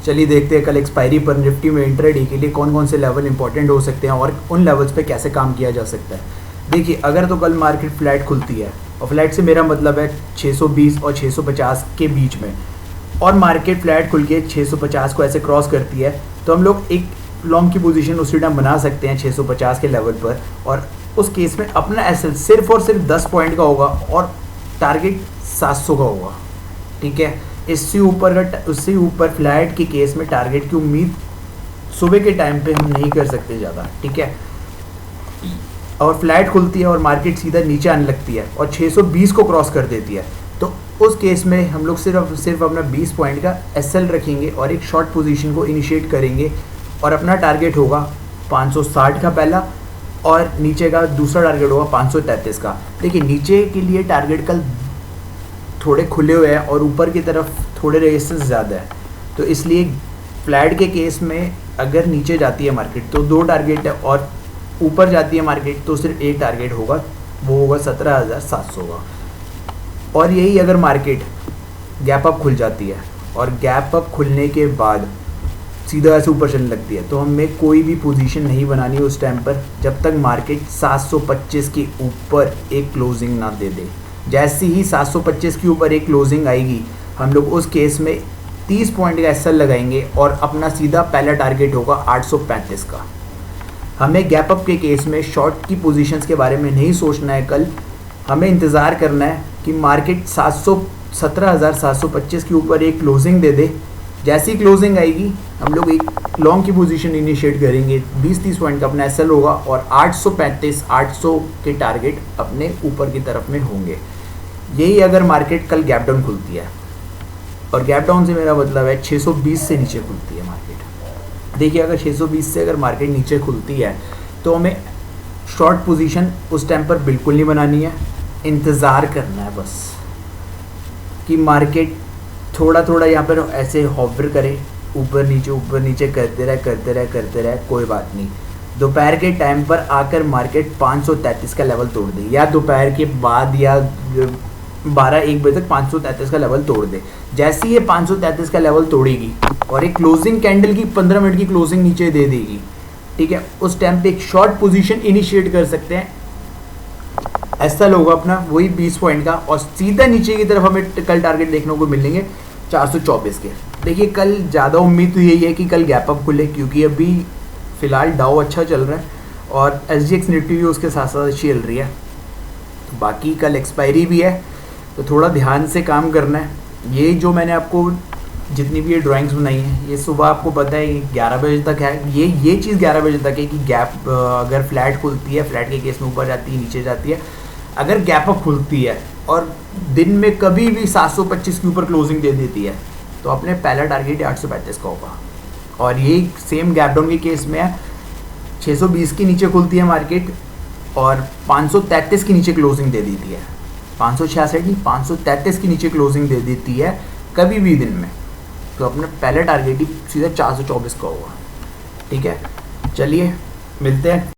चलिए देखते हैं कल एक्सपायरी पर निफ्टी में इंट्राडे के लिए कौन कौन से लेवल इंपॉर्टेंट हो सकते हैं और उन लेवल्स पे कैसे काम किया जा सकता है। देखिए अगर तो कल मार्केट फ्लैट खुलती है, और फ्लैट से मेरा मतलब है 620 और 650 के बीच में, और मार्केट फ्लैट खुल के 650 को ऐसे क्रॉस करती है, तो हम लोग एक लॉन्ग की पोजीशन उसी टाइम बना सकते हैं 650 के लेवल पर। और उस केस में अपना एसएल सिर्फ और सिर्फ 10 पॉइंट का होगा और टारगेट 700 का होगा। ठीक है, उससे ऊपर फ्लैट के केस में टारगेट की उम्मीद सुबह के टाइम पे हम नहीं कर सकते ज़्यादा। ठीक है, और फ्लैट खुलती है और मार्केट सीधा नीचे आने लगती है और 620 को क्रॉस कर देती है, तो उस केस में हम लोग सिर्फ अपना 20 पॉइंट का एसएल रखेंगे और एक शॉर्ट पोजीशन को इनिशिएट करेंगे और अपना टारगेट होगा 560 का पहला, और नीचे का दूसरा टारगेट होगा 533 का। देखिए नीचे के लिए टारगेट कल थोड़े खुले हुए हैं और ऊपर की तरफ थोड़े रेजिस्टेंस ज़्यादा है, तो इसलिए फ्लैट के केस में अगर नीचे जाती है मार्केट तो 2 टारगेट है, और ऊपर जाती है मार्केट तो सिर्फ एक टारगेट होगा, वो होगा 17,700 का। और यही अगर मार्केट गैप अप खुल जाती है और गैप अप खुलने के बाद सीधा ऐसे ऊपर चलने लगती है, तो हमें कोई भी पोजीशन नहीं बनानी उस टाइम पर जब तक मार्केट 725 के ऊपर एक क्लोजिंग ना दे दे। जैसे ही 725 के ऊपर एक क्लोजिंग आएगी, हम लोग उस केस में 30 पॉइंट का एसएल लगाएंगे और अपना सीधा पहला टारगेट होगा 835 का। हमें गैप अप के केस में शॉर्ट की पोजीशंस के बारे में नहीं सोचना है कल, हमें इंतज़ार करना है कि मार्केट 17,725 के ऊपर एक क्लोजिंग दे दे। जैसी क्लोजिंग आएगी हम लोग एक लॉन्ग की पोजीशन इनिशिएट करेंगे, 20-30 पॉइंट का अपना एसएल होगा और 835-800 के टारगेट अपने ऊपर की तरफ में होंगे। यही अगर मार्केट कल गैप डाउन खुलती है, और गैप डाउन से मेरा मतलब है 620 से नीचे खुलती है मार्केट। देखिए अगर 620 से अगर मार्केट नीचे खुलती है तो हमें शॉर्ट पोजीशन उस टाइम पर बिल्कुल नहीं बनानी है, इंतज़ार करना है बस कि मार्केट थोड़ा थोड़ा यहाँ पर ऐसे हॉवर करे, ऊपर नीचे करते रहे, कोई बात नहीं। दोपहर के टाइम पर आकर मार्केट 533 का लेवल तोड़ दे, या दोपहर के बाद या 12-1 बजे तक 533 का लेवल तोड़ दे। जैसे ही ये 533 का लेवल तोड़ेगी और एक क्लोजिंग कैंडल की 15 मिनट की क्लोजिंग नीचे दे देगी, ठीक है, उस टाइम पे एक शॉर्ट पोजीशन इनिशिएट कर सकते हैं। ऐसा होगा अपना वही 20 पॉइंट का, और सीधा नीचे की तरफ हमें कल टारगेट देखने को मिलेंगे 424 के। देखिए कल ज़्यादा उम्मीद तो यही है कि कल गैप अप खुले, क्योंकि अभी फ़िलहाल डाउ अच्छा चल रहा है और SGX निफ्टी भी उसके साथ साथ अच्छी चल रही है। बाकी कल एक्सपायरी भी है, तो थोड़ा ध्यान से काम करना है। ये जो मैंने आपको जितनी भी ये ड्राइंग्स बनाई हैं, ये सुबह आपको पता है 11 बजे तक है। ये चीज़ 11 बजे तक है कि गैप अगर फ्लैट खुलती है, फ्लैट के केस में ऊपर जाती है नीचे जाती है, अगर गैप अप खुलती है और दिन में कभी भी 725 के ऊपर क्लोजिंग दे देती है, तो अपने पहला टारगेट 835 का होगा। और ये सेम गैप डाउन के केस में है, 620 के नीचे खुलती है मार्केट और 533 के नीचे क्लोजिंग दे देती है, 566 नहीं 533 के नीचे क्लोजिंग दे देती है कभी भी दिन में, तो अपना पहला टारगेट ही सीधा 424 का होगा। ठीक है, चलिए मिलते हैं।